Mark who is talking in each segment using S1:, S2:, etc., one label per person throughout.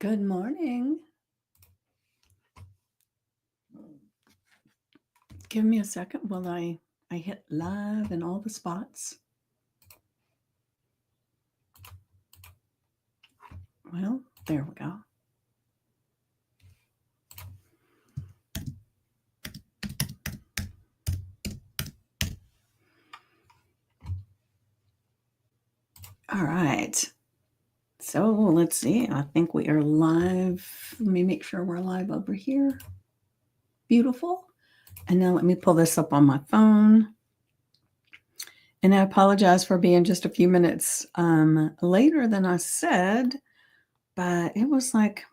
S1: Good morning. Give me a second while I hit live in all the spots. Well, there we go. All right. So let's see. I think we are live. Let me make sure we're live over here. Beautiful. And now let me pull this up on my phone. And I apologize for being just a few minutes later than I said, but it was like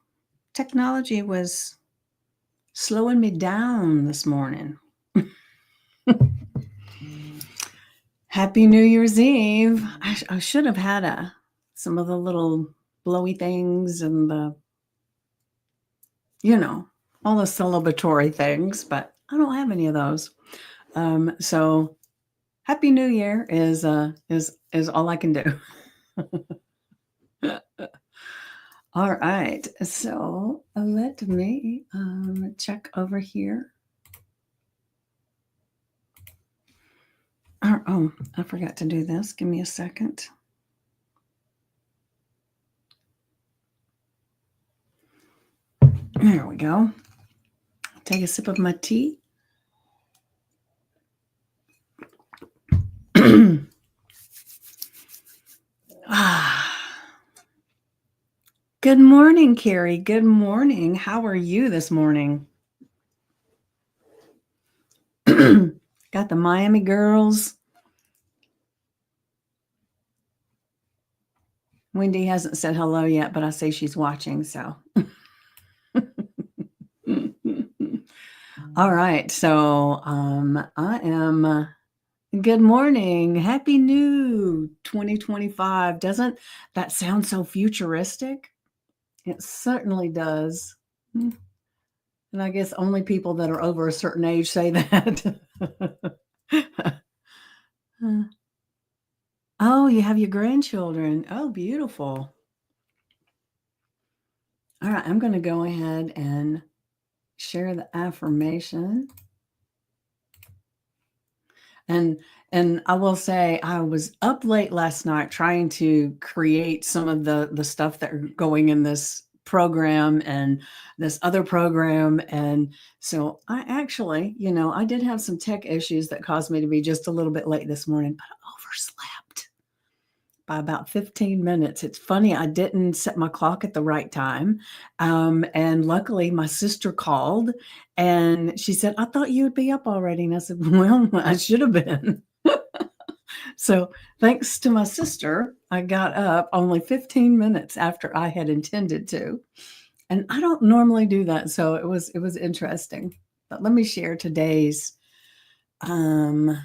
S1: technology was slowing me down this morning. Happy New Year's Eve. I should have had some of the little blowy things and all the celebratory things, but I don't have any of those. So Happy New Year is all I can do. All right. So let me check over here. Oh, I forgot to do this. Give me a second. There we go. Take a sip of my tea. Good morning, Carrie. Good morning. How are you this morning? Got the Miami girls. Wendy hasn't said hello yet, but I say she's watching, so. All right, so I am, good morning. Happy new 2025. Doesn't that sound so futuristic? It certainly does. And I guess only people that are over a certain age say that. Oh, you have your grandchildren. Oh, beautiful. All right, I'm going to go ahead and share the affirmation. And I will say I was up late last night trying to create some of the stuff that are going in this program and this other program. And so I actually, I did have some tech issues that caused me to be just a little bit late this morning, but I overslept by about 15 minutes. It's funny, I didn't set my clock at the right time. And luckily my sister called and she said, I thought you would be up already. And I said, well, I should have been. So thanks to my sister, I got up only 15 minutes after I had intended to. And I don't normally do that. So it was interesting. But let me share today's. So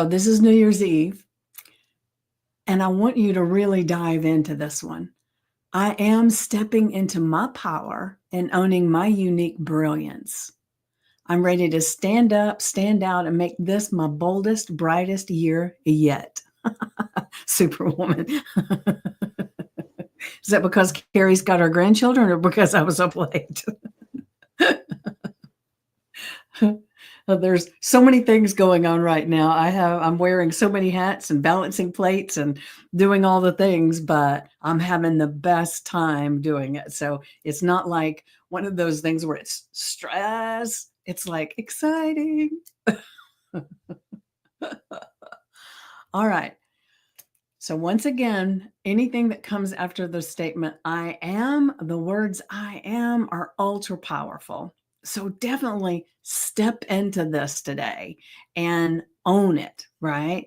S1: this is New Year's Eve. And I want you to really dive into this one. I am stepping into my power and owning my unique brilliance. I'm ready to stand up, stand out, and make this my boldest, brightest year yet. Superwoman. Is that because Carrie's got her grandchildren or because I was up late? There's so many things going on right now. I'm wearing so many hats and balancing plates and doing all the things, but I'm having the best time doing it. So it's not like one of those things where it's stress. It's like exciting. All right. So once again, anything that comes after the statement, I am, the words I am are ultra powerful. So definitely step into this today and own it, right?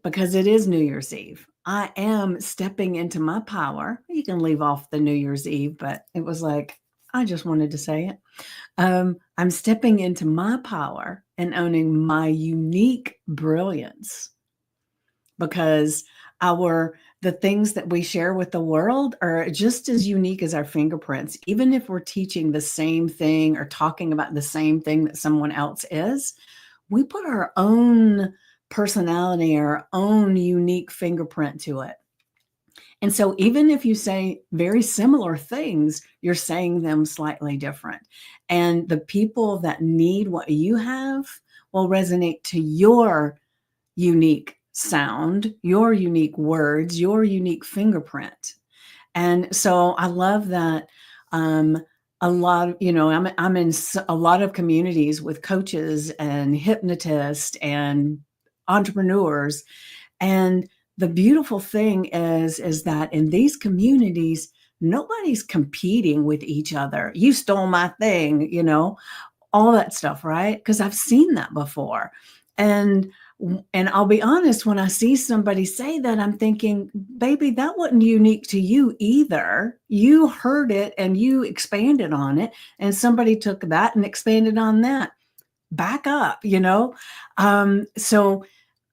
S1: Because it is New Year's Eve. I am stepping into my power. You can leave off the New Year's Eve, but it was like, I just wanted to say it. I'm stepping into my power and owning my unique brilliance because the things that we share with the world are just as unique as our fingerprints. Even if we're teaching the same thing or talking about the same thing that someone else is, we put our own personality, our own unique fingerprint to it. And so even if you say very similar things, you're saying them slightly different. And the people that need what you have will resonate to your unique sound, your unique words, your unique fingerprint. And so I love that. A lot, I'm in a lot of communities with coaches and hypnotists and entrepreneurs, and the beautiful thing is that in these communities, nobody's competing with each other. You stole my thing, all that stuff, right? Because I've seen that before. And and I'll be honest, when I see somebody say that, I'm thinking, baby, that wasn't unique to you either. You heard it and you expanded on it, and somebody took that and expanded on that. Back up. So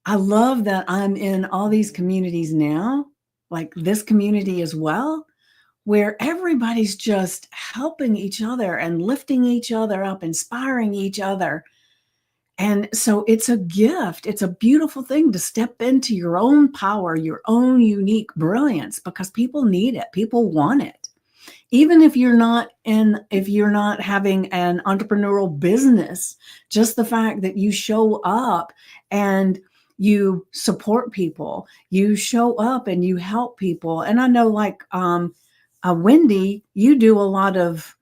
S1: I love that I'm in all these communities now, like this community as well, where everybody's just helping each other and lifting each other up, inspiring each other. And so it's a gift. It's a beautiful thing to step into your own power, your own unique brilliance, because people need it. People want it. Even if you're not having an entrepreneurial business, just the fact that you show up and you support people, you show up and you help people. And I know, like, Wendy, you do a lot of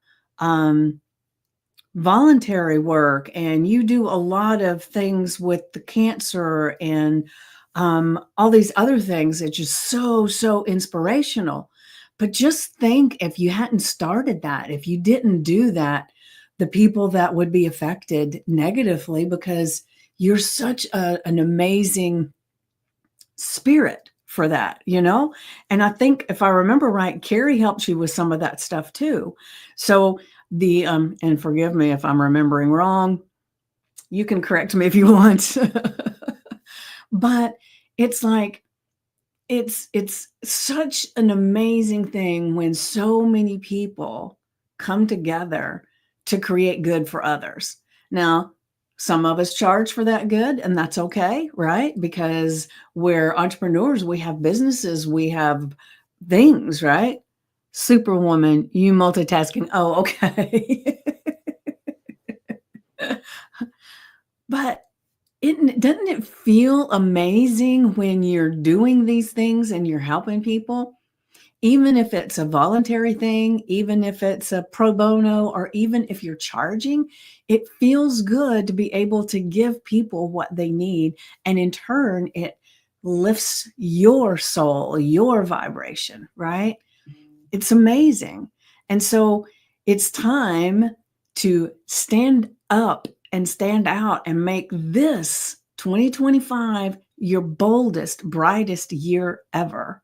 S1: voluntary work, and you do a lot of things with the cancer and all these other things. It's just so inspirational. But just think, if you hadn't started that, if you didn't do that, the people that would be affected negatively, because you're such an amazing spirit for that. And I think, if I remember right, Carrie helped you with some of that stuff too. So and forgive me if I'm remembering wrong, you can correct me if you want. But it's like, it's such an amazing thing when so many people come together to create good for others. Now, some of us charge for that good, and that's okay, right? Because we're entrepreneurs, we have businesses, we have things, right? Superwoman, you multitasking. Oh, okay. But doesn't it feel amazing when you're doing these things and you're helping people? Even if it's a voluntary thing, even if it's a pro bono, or even if you're charging, it feels good to be able to give people what they need. And in turn, it lifts your soul, your vibration, right? It's amazing. And so it's time to stand up and stand out and make this 2025 your boldest, brightest year ever.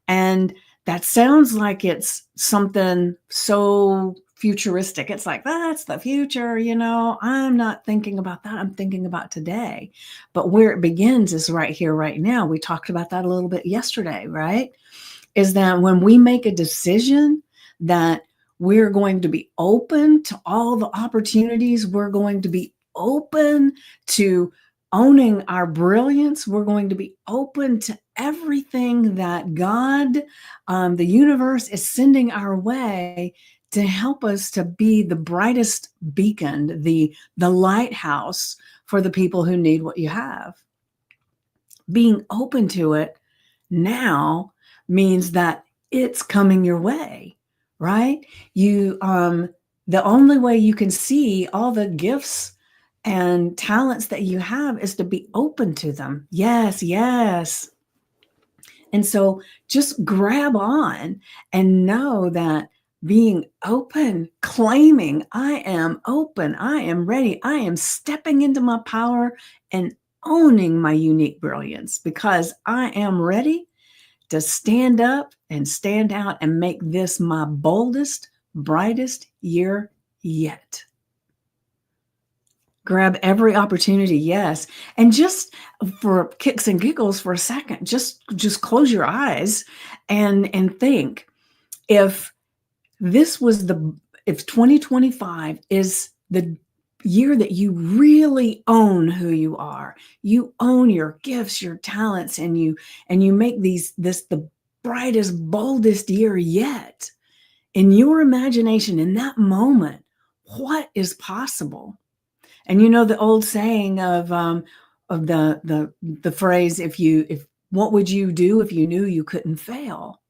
S1: And that sounds like it's something so futuristic. It's like, that's the future, I'm not thinking about that. I'm thinking about today. But where it begins is right here, right now. We talked about that a little bit yesterday, right? Is that when we make a decision that we're going to be open to all the opportunities, we're going to be open to owning our brilliance, we're going to be open to everything that God, the universe, is sending our way to help us to be the brightest beacon, the lighthouse for the people who need what you have. Being open to it now means that it's coming your way, right? The only way you can see all the gifts and talents that you have is to be open to them. Yes, yes. And so just grab on and know that being open, claiming, I am open, I am ready, I am stepping into my power and owning my unique brilliance, because I am ready to stand up and stand out and make this my boldest, brightest year yet. Grab every opportunity, yes. And just for kicks and giggles for a second, just close your eyes and think, if 2025 is the year that you really own who you are, you own your gifts, your talents, and you make this the brightest, boldest year yet. In your imagination, in that moment, what is possible? And you know the old saying of the phrase, if what would you do if you knew you couldn't fail?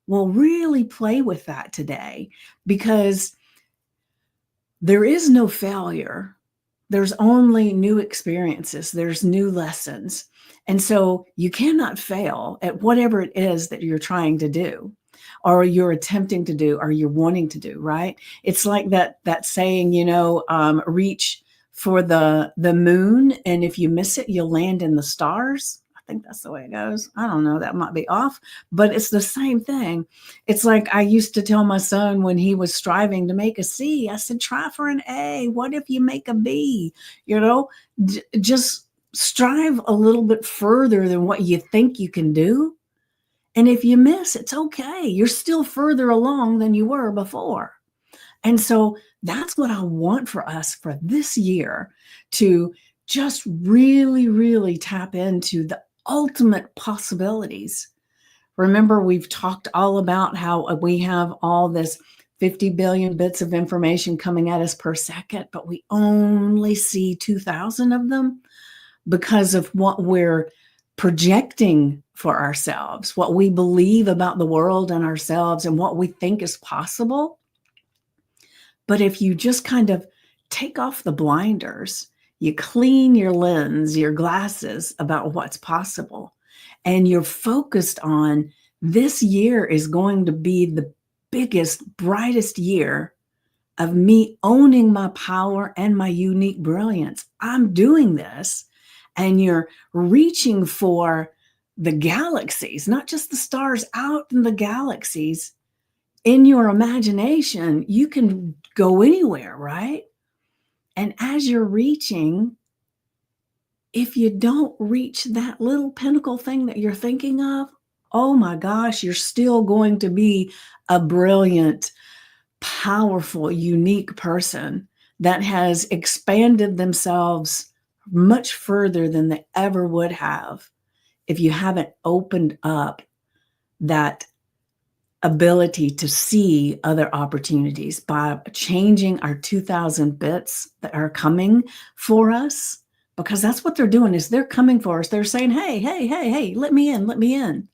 S1: Well, really play with that today, because there is no failure. There's only new experiences. There's new lessons. And so you cannot fail at whatever it is that you're trying to do, or you're attempting to do, or you're wanting to do, right? It's like that saying, reach for the moon, and if you miss it, you'll land in the stars. I think that's the way it goes. I don't know, that might be off, but it's the same thing. It's like I used to tell my son when he was striving to make a C, I said, try for an A. What if you make a B? Just strive a little bit further than what you think you can do. And if you miss, it's okay. You're still further along than you were before. And so that's what I want for us for this year, to just really, really tap into the ultimate possibilities. Remember, we've talked all about how we have all this 50 billion bits of information coming at us per second, but we only see 2,000 of them because of what we're projecting for ourselves, what we believe about the world and ourselves, and what we think is possible. But if you just kind of take off the blinders, you clean your lens, your glasses about what's possible, and you're focused on this year is going to be the biggest, brightest year of me owning my power and my unique brilliance. I'm doing this. And you're reaching for the galaxies, not just the stars, out in the galaxies. In your imagination, you can go anywhere, right? And as you're reaching, if you don't reach that little pinnacle thing that you're thinking of, oh my gosh, you're still going to be a brilliant, powerful, unique person that has expanded themselves much further than they ever would have if you haven't opened up that ability to see other opportunities by changing our 2,000 bits that are coming for us. Because that's what they're doing, is they're coming for us. They're saying, hey, hey, hey, hey, let me in, let me in.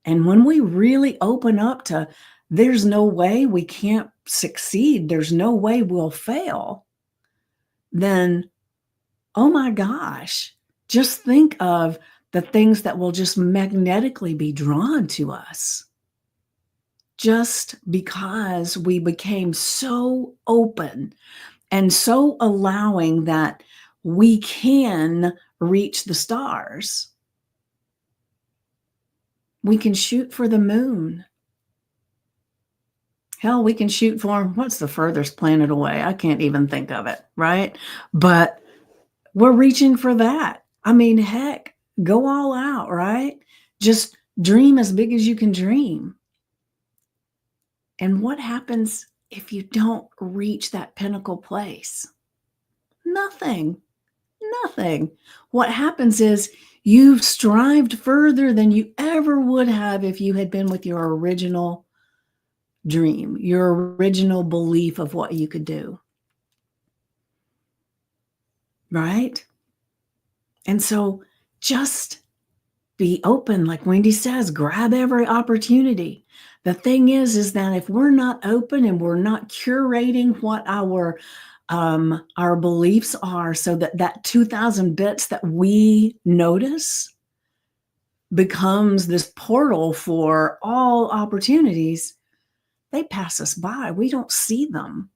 S1: And when we really open up to, there's no way we can't succeed, there's no way we'll fail, then, oh my gosh, just think of the things that will just magnetically be drawn to us, just because we became so open and so allowing that we can reach the stars. We can shoot for the moon. Hell, we can shoot for, what's the furthest planet away? I can't even think of it, right? But we're reaching for that. I mean, heck, go all out, right? Just dream as big as you can dream. And what happens if you don't reach that pinnacle place? Nothing. Nothing. What happens is you've strived further than you ever would have if you had been with your original dream, your original belief of what you could do. Right? And so just be open, like Wendy says, grab every opportunity. The thing is that if we're not open and we're not curating what our beliefs are, so that 2,000 bits that we notice becomes this portal for all opportunities, they pass us by. We don't see them.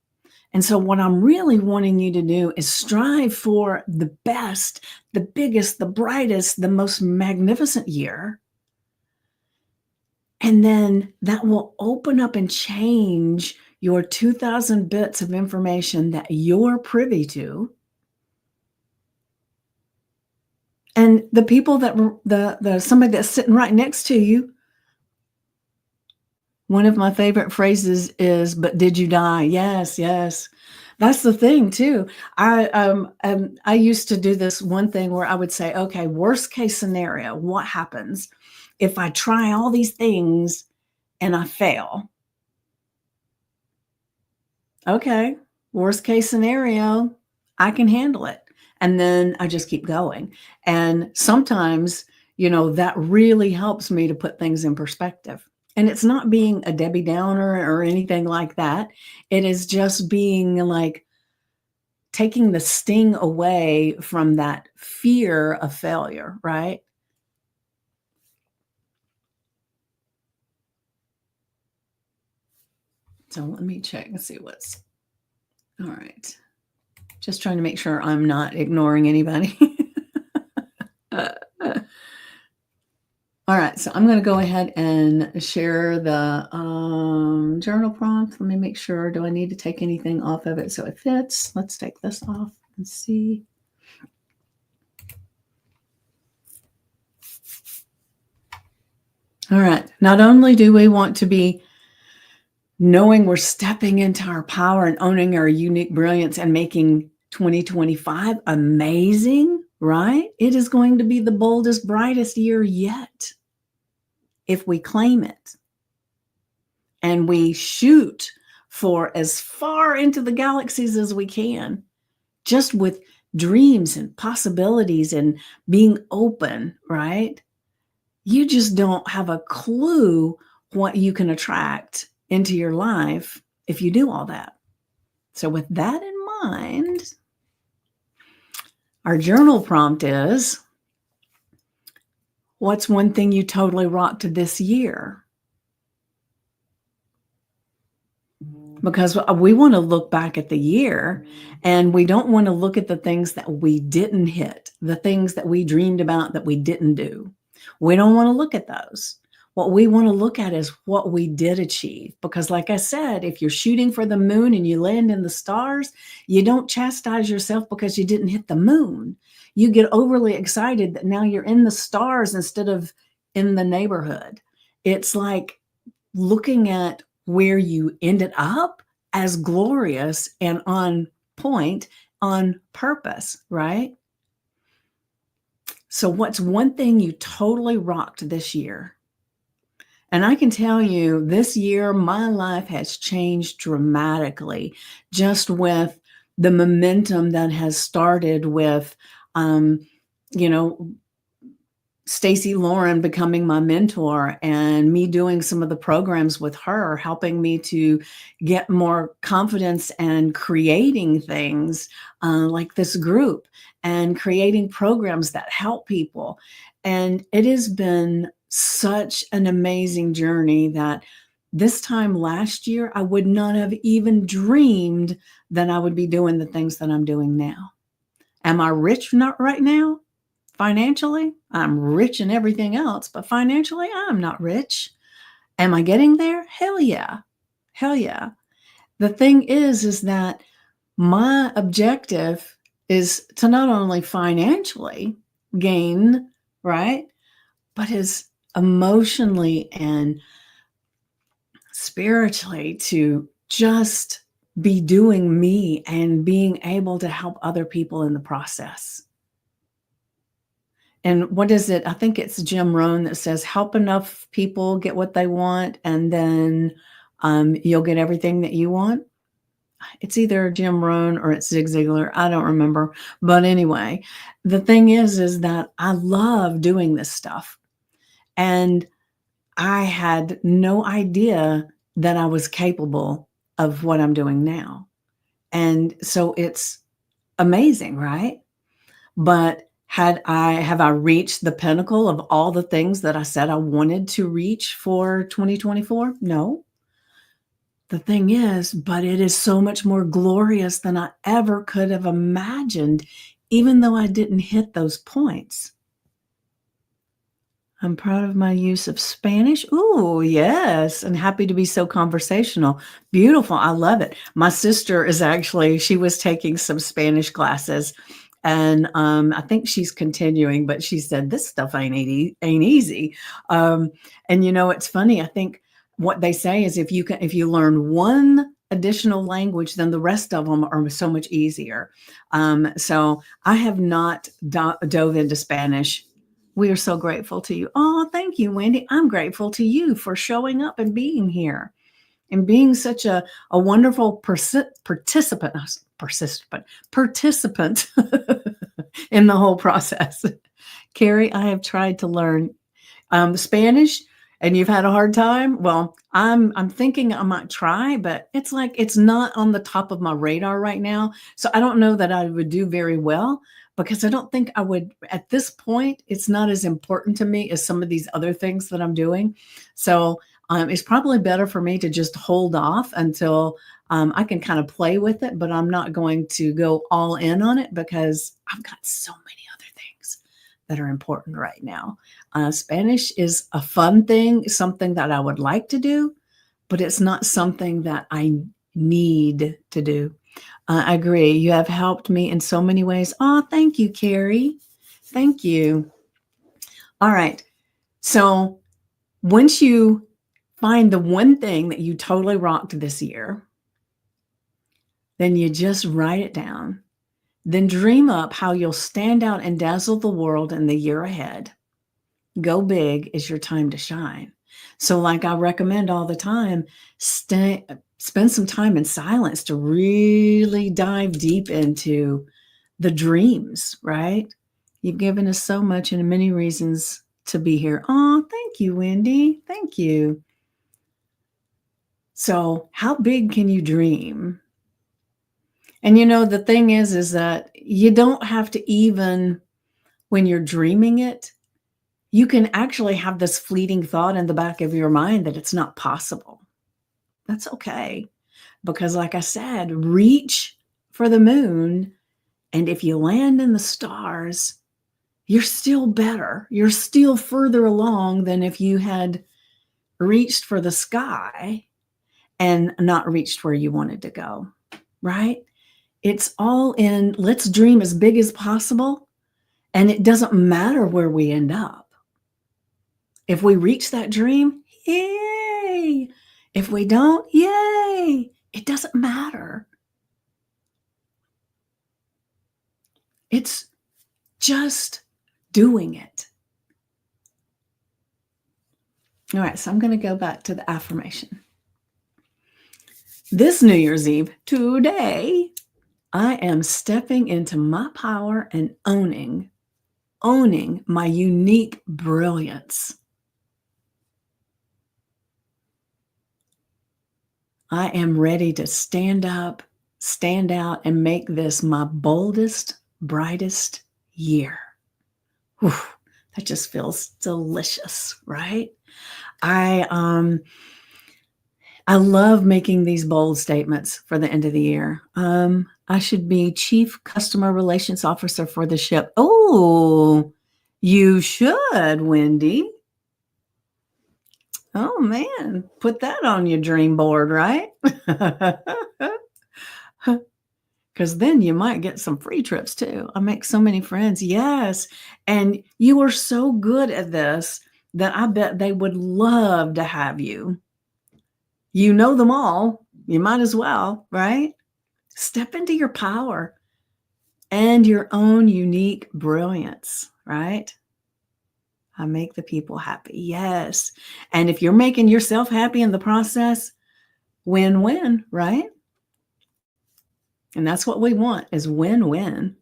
S1: And so what I'm really wanting you to do is strive for the best, the biggest, the brightest, the most magnificent year. And then that will open up and change your 2,000 bits of information that you're privy to. And the people that somebody that's sitting right next to you, one of my favorite phrases is, but did you die? Yes, yes. That's the thing too. I used to do this one thing where I would say, okay, worst case scenario, what happens if I try all these things and I fail? Okay, worst case scenario, I can handle it. And then I just keep going. And sometimes, that really helps me to put things in perspective. And it's not being a Debbie Downer or anything like that. It is just being like taking the sting away from that fear of failure, right? So let me check and see what's all right. Just trying to make sure I'm not ignoring anybody. All right, so I'm going to go ahead and share the journal prompt. Let me make sure. Do I need to take anything off of it so it fits? Let's take this off and see. All right. Not only do we want to be knowing we're stepping into our power and owning our unique brilliance and making 2025 amazing, right? It is going to be the boldest, brightest year yet if we claim it and we shoot for as far into the galaxies as we can, just with dreams and possibilities and being open, right? You just don't have a clue what you can attract into your life if you do all that. So with that in mind, our journal prompt is, what's one thing you totally rocked this year? Because we want to look back at the year and we don't want to look at the things that we didn't hit, the things that we dreamed about that we didn't do. We don't want to look at those. What we want to look at is what we did achieve. Because like I said, if you're shooting for the moon and you land in the stars, you don't chastise yourself because you didn't hit the moon. You get overly excited that now you're in the stars instead of in the neighborhood. It's like looking at where you ended up as glorious and on point, on purpose, right? So what's one thing you totally rocked this year? And I can tell you this year, my life has changed dramatically just with the momentum that has started with, you know, Stacy Lauren becoming my mentor and me doing some of the programs with her, helping me to get more confidence and creating things like this group and creating programs that help people. And it has been such an amazing journey that this time last year, I would not have even dreamed that I would be doing the things that I'm doing now. Am I rich not right now? Financially, I'm rich in everything else, but financially, I'm not rich. Am I getting there? Hell yeah. Hell yeah. The thing is that my objective is to not only financially gain, right, but is emotionally and spiritually to just be doing me and being able to help other people in the process. And what is it? I think it's Jim Rohn that says, help enough people get what they want, and then you'll get everything that you want. It's either Jim Rohn or it's Zig Ziglar. I don't remember. But anyway, the thing is that I love doing this stuff. And I had no idea that I was capable of what I'm doing now. And so it's amazing, right? But have I reached the pinnacle of all the things that I said I wanted to reach for 2024? No. The thing is, but it is so much more glorious than I ever could have imagined, even though I didn't hit those points. I'm proud of my use of Spanish. Ooh, yes. And happy to be so conversational. Beautiful. I love it. My sister is actually, she was taking some Spanish classes. And I think she's continuing, but she said, this stuff ain't easy. And it's funny. I think what they say is if you learn one additional language, then the rest of them are so much easier. So I have not dove into Spanish We are so grateful to you. Oh, thank you, Wendy. I'm grateful to you for showing up and being here and being such a wonderful participant in the whole process. Carrie, I have tried to learn Spanish and you've had a hard time. Well, I'm thinking I might try, but it's like it's not on the top of my radar right now. So I don't know that I would do very well because I don't think I would at this point. It's not as important to me as some of these other things that I'm doing. So it's probably better for me to just hold off until I can kind of play with it, but I'm not going to go all in on it because I've got so many other things that are important right now. Spanish is a fun thing, something that I would like to do, but it's not something that I need to do. I agree. You have helped me in so many ways. Oh, thank you, Carrie. Thank you. All right. So once you find the one thing that you totally rocked this year, then you just write it down. Then dream up how you'll stand out and dazzle the world in the year ahead. Go big is your time to shine. So like I recommend all the time, spend some time in silence to really dive deep into the dreams, right? You've given us so much and many reasons to be here. Oh, thank you, Wendy. Thank you. So how big can you dream? And the thing is that you don't have to even, when you're dreaming it, you can actually have this fleeting thought in the back of your mind that it's not possible. That's okay. Because like I said, reach for the moon. And if you land in the stars, you're still better. You're still further along than if you had reached for the sky and not reached where you wanted to go, right? It's all in, let's dream as big as possible. And it doesn't matter where we end up. If we reach that dream, yay. If we don't, yay. It doesn't matter. It's just doing it. All right, so I'm going to go back to the affirmation. This New Year's Eve, today, I am stepping into my power and owning my unique brilliance. I am ready to stand up, stand out, and make this my boldest, brightest year. Whew, that just feels delicious, right? I love making these bold statements for the end of the year. I should be Chief Customer Relations Officer for the ship. Oh, you should, Wendy. Oh, man, put that on your dream board, right? Because then you might get some free trips too. I make so many friends. Yes. And you are so good at this that I bet they would love to have you. You know them all. You might as well, right? Step into your power and your own unique brilliance, right? I make the people happy. Yes. And if you're making yourself happy in the process, win-win, right? And that's what we want is win-win.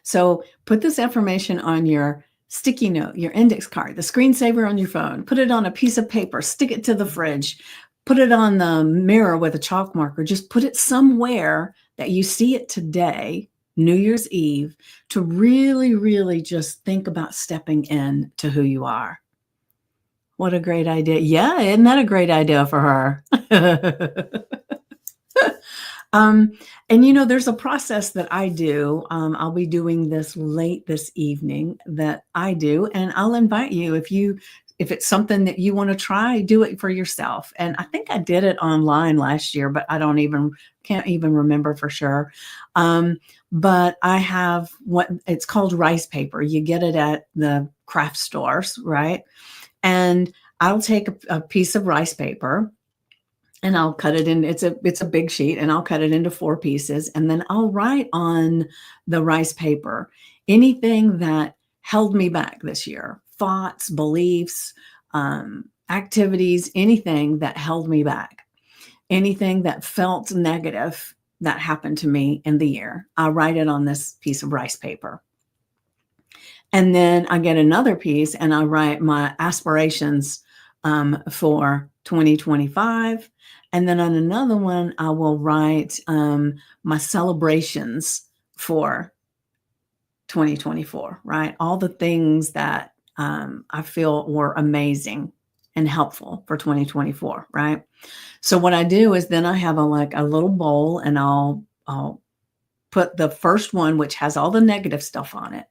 S1: So put this affirmation on your sticky note, your index card, the screensaver on your phone, put it on a piece of paper, stick it to the fridge, put it on the mirror with a chalk marker, just put it somewhere that you see it today, New Year's Eve, to really, really just think about stepping in to who you are. What a great idea. Yeah, isn't that a great idea for her? And there's a process that I do. I'll be doing this late this evening that I do, and I'll invite you if it's something that you want to try, do it for yourself. And I think I did it online last year, but I can't even remember for sure. But I have what it's called rice paper. You get it at the craft stores, right? And I'll take a piece of rice paper and I'll cut it in. It's a big sheet, and I'll cut it into 4 pieces. And then I'll write on the rice paper anything that held me back this year. Thoughts, beliefs, activities, anything that held me back, anything that felt negative that happened to me in the year. I write it on this piece of rice paper. And then I get another piece and I write my aspirations for 2025. And then on another one, I will write my celebrations for 2024, right? All the things that I feel were amazing and helpful for 2024, right? So what I do is then I have a little bowl, and I'll put the first one, which has all the negative stuff on it,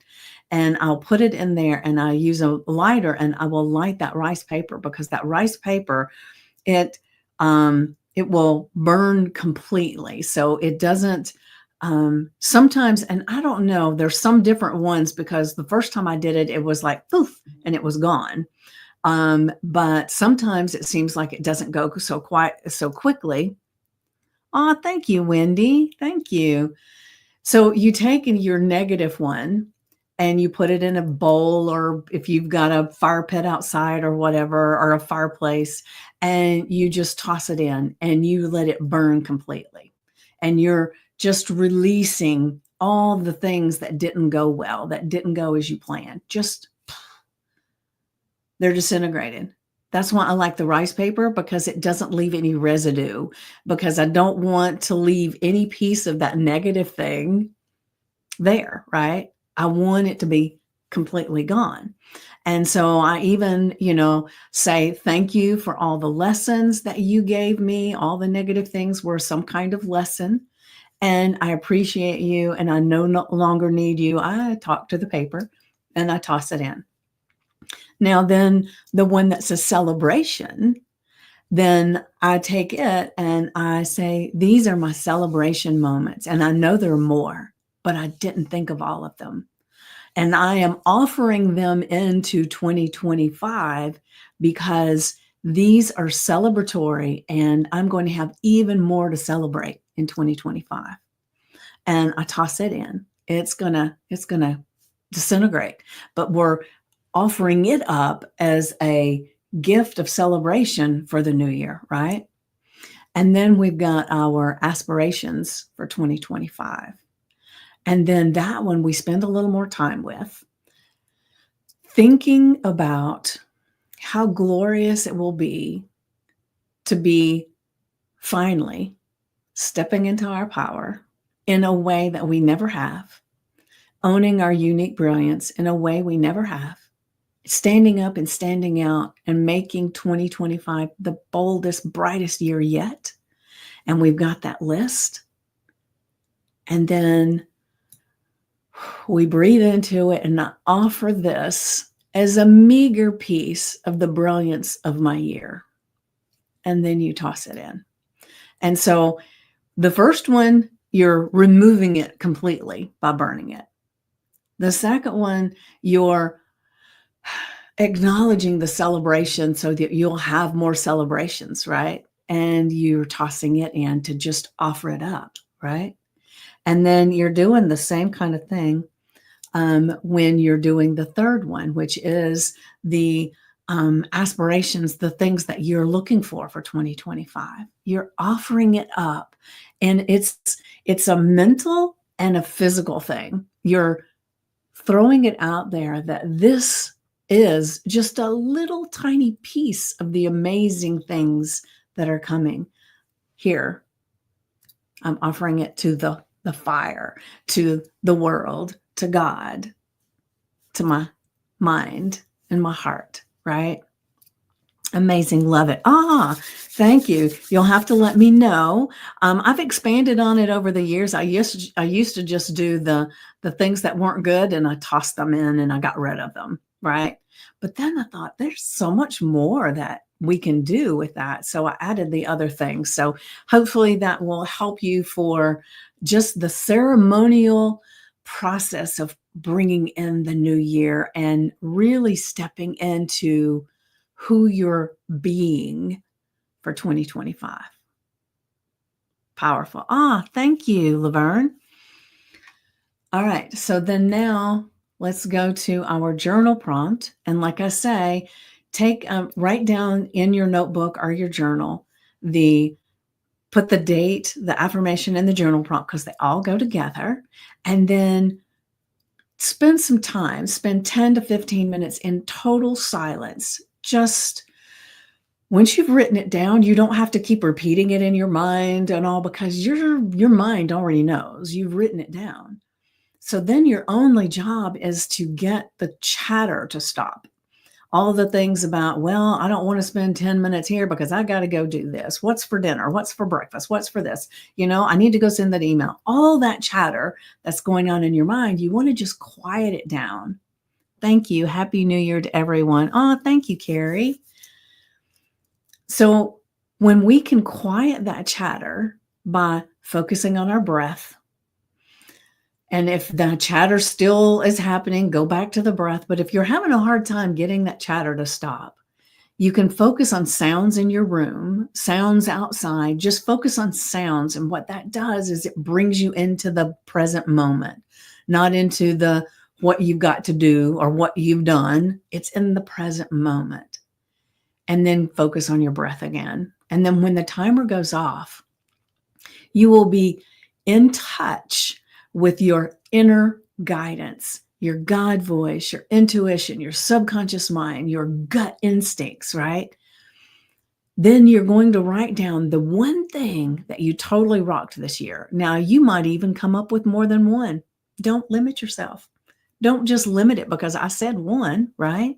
S1: and I'll put it in there, and I use a lighter, and I will light that rice paper, because that rice paper, it will burn completely. So it doesn't sometimes, and I don't know, there's some different ones, because the first time I did it, it was like poof, and it was gone. But sometimes it seems like it doesn't go so quickly. Oh, thank you, Wendy. Thank you. So you take your negative one and you put it in a bowl, or if you've got a fire pit outside or whatever, or a fireplace, and you just toss it in and you let it burn completely. And you're just releasing all the things that didn't go well, that didn't go as you planned. Just they're disintegrated. That's why I like the rice paper, because it doesn't leave any residue, because I don't want to leave any piece of that negative thing there, right? I want it to be completely gone. And so I even, say thank you for all the lessons that you gave me. All the negative things were some kind of lesson. And I appreciate you, and I no longer need you. I talk to the paper and I toss it in. Now, then the one that's a celebration, then I take it and I say, these are my celebration moments. And I know there are more, but I didn't think of all of them. And I am offering them into 2025, because these are celebratory, and I'm going to have even more to celebrate in 2025. And I toss it in. It's gonna disintegrate, but we're offering it up as a gift of celebration for the new year, right? And then we've got our aspirations for 2025. And then that one we spend a little more time with, thinking about how glorious it will be to be finally stepping into our power in a way that we never have, owning our unique brilliance in a way we never have, standing up and standing out and making 2025 the boldest, brightest year yet. And we've got that list. And then we breathe into it, and I offer this as a meager piece of the brilliance of my year. And then you toss it in. And so the first one, you're removing it completely by burning it. The second one, you're acknowledging the celebration so that you'll have more celebrations, right? And you're tossing it in to just offer it up, right? And then you're doing the same kind of thing when you're doing the third one, which is the aspirations, the things that you're looking for 2025. You're offering it up, and it's a mental and a physical thing. You're throwing it out there that this is just a little tiny piece of the amazing things that are coming here. I'm offering it to the fire, to the world, to God, to my mind and my heart, right? Amazing. Love it. Thank you. You'll have to let me know. I've expanded on it over the years. I used to just do the things that weren't good, and I tossed them in and I got rid of them, right? But then I thought there's so much more that we can do with that. So I added the other things. So hopefully that will help you for just the ceremonial process of bringing in the new year and really stepping into who you're being for 2025. Powerful. Thank you, Laverne. All right. So then now let's go to our journal prompt. And like I say, write down in your notebook or your journal, put the date, the affirmation, and the journal prompt, because they all go together. And then spend some time, spend 10 to 15 minutes in total silence. Just once you've written it down, you don't have to keep repeating it in your mind and all, because your mind already knows you've written it down. So then your only job is to get the chatter to stop. All the things about, well, I don't want to spend 10 minutes here because I got to go do this. What's for dinner? What's for breakfast? What's for this? I need to go send that email. All that chatter that's going on in your mind, you want to just quiet it down. Thank you. Happy New Year to everyone. Oh, thank you, Carrie. So when we can quiet that chatter by focusing on our breath, and if the chatter still is happening, go back to the breath. But if you're having a hard time getting that chatter to stop, you can focus on sounds in your room, sounds outside. Just focus on sounds. And what that does is it brings you into the present moment, not into what you've got to do or what you've done. It's in the present moment. And then focus on your breath again. And then when the timer goes off, you will be in touch with your inner guidance, your God voice, your intuition, your subconscious mind, your gut instincts, right? Then you're going to write down the one thing that you totally rocked this year. Now, you might even come up with more than one. Don't limit yourself. Don't just limit it because I said one, right?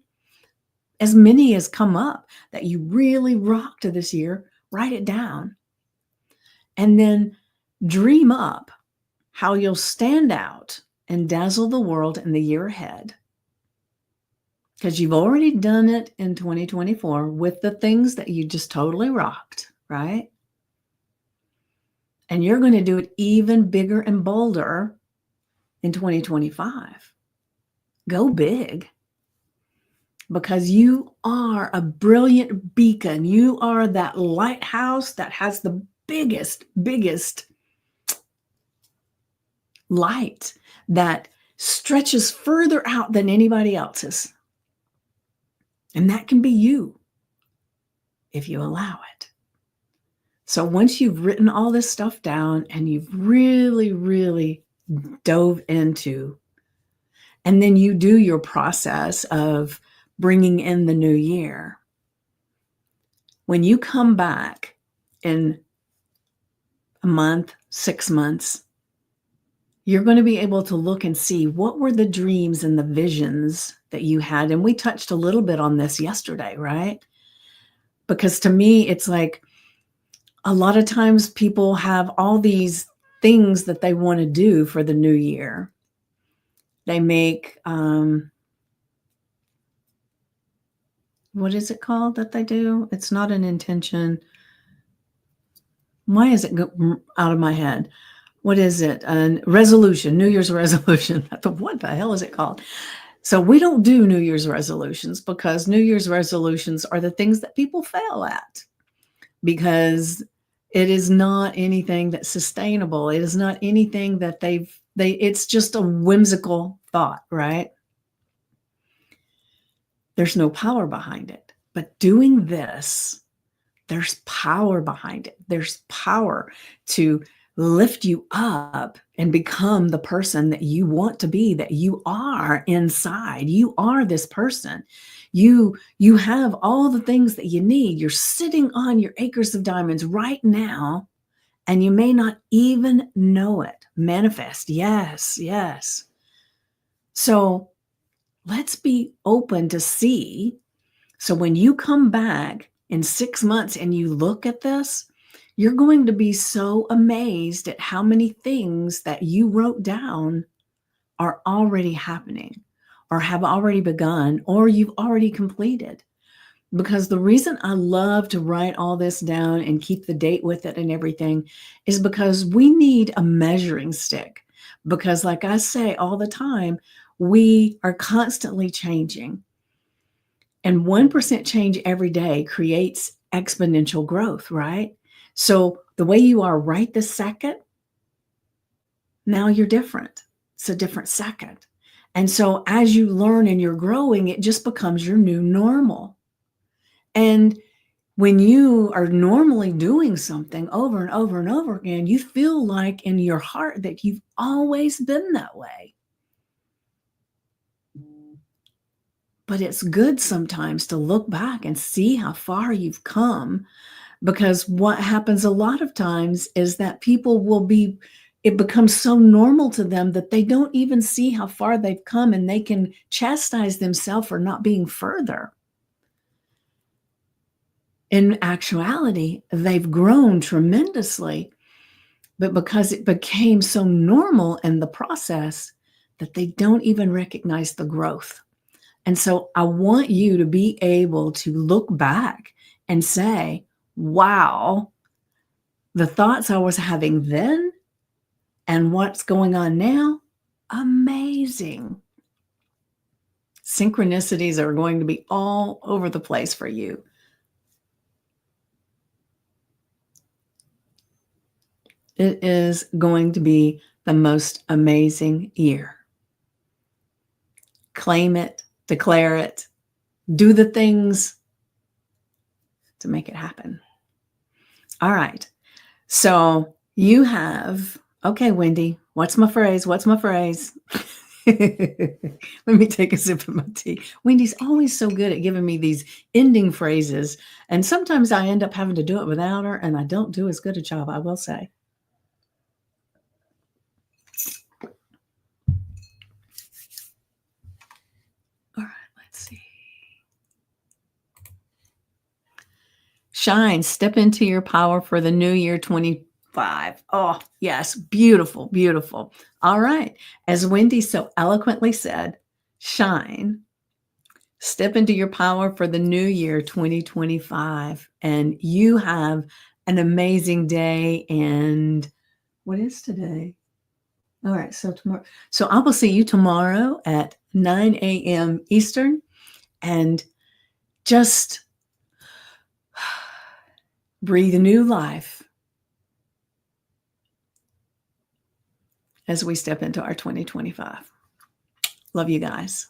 S1: As many as come up that you really rocked this year, write it down. And then dream up how you'll stand out and dazzle the world in the year ahead. Because you've already done it in 2024 with the things that you just totally rocked, right? And you're going to do it even bigger and bolder in 2025. Go big. Because you are a brilliant beacon. You are that lighthouse that has the biggest light that stretches further out than anybody else's. And that can be you if you allow it. So once you've written all this stuff down and you've really dove into, and then you do your process of bringing in the new year, when you come back in a month, 6 months, you're going to be able to look and see what were the dreams and the visions that you had. And we touched a little bit on this yesterday, right? Because to me, it's like a lot of times people have all these things that they want to do for the new year. They make, what is it called that they do? It's not an intention. Why is it out of my head? What is it? A resolution, New Year's resolution. What the hell is it called? So we don't do New Year's resolutions because New Year's resolutions are the things that people fail at, because it is not anything that's sustainable. It is not anything that it's just a whimsical thought, right? There's no power behind it. But doing this, there's power behind it. There's power to lift you up and become the person that you want to be, that you are inside. You are this person. You have all the things that you need. You're sitting on your acres of diamonds right now, and you may not even know it. Manifest. Yes. So let's be open to see. So when you come back in 6 months and you look at this, you're going to be so amazed at how many things that you wrote down are already happening or have already begun or you've already completed. Because the reason I love to write all this down and keep the date with it and everything is because we need a measuring stick. Because like I say all the time, we are constantly changing. And 1% change every day creates exponential growth, right? So the way you are right this second, now you're different. It's a different second. And so as you learn and you're growing, it just becomes your new normal. And when you are normally doing something over and over and over again, you feel like in your heart that you've always been that way. But it's good sometimes to look back and see how far you've come, because what happens a lot of times is that people it becomes so normal to them that they don't even see how far they've come, and they can chastise themselves for not being further. In actuality, they've grown tremendously, but because it became so normal in the process that they don't even recognize the growth. And so I want you to be able to look back and say, wow, the thoughts I was having then and what's going on now, amazing. Synchronicities are going to be all over the place for you. It is going to be the most amazing year. Claim it, declare it, do the things to make it happen. All right. So you have, okay, Wendy, what's my phrase? What's my phrase? Let me take a sip of my tea. Wendy's always so good at giving me these ending phrases. And sometimes I end up having to do it without her, and I don't do as good a job, I will say. All right, let's see. Shine, step into your power for the new year 25. Oh, yes, beautiful, beautiful. All right. As Wendy so eloquently said, shine, step into your power for the new year 2025. And you have an amazing day. And what is today? All right. So tomorrow. So I will see you tomorrow at 9 a.m. Eastern. And just breathe new life as we step into our 2025. Love you guys.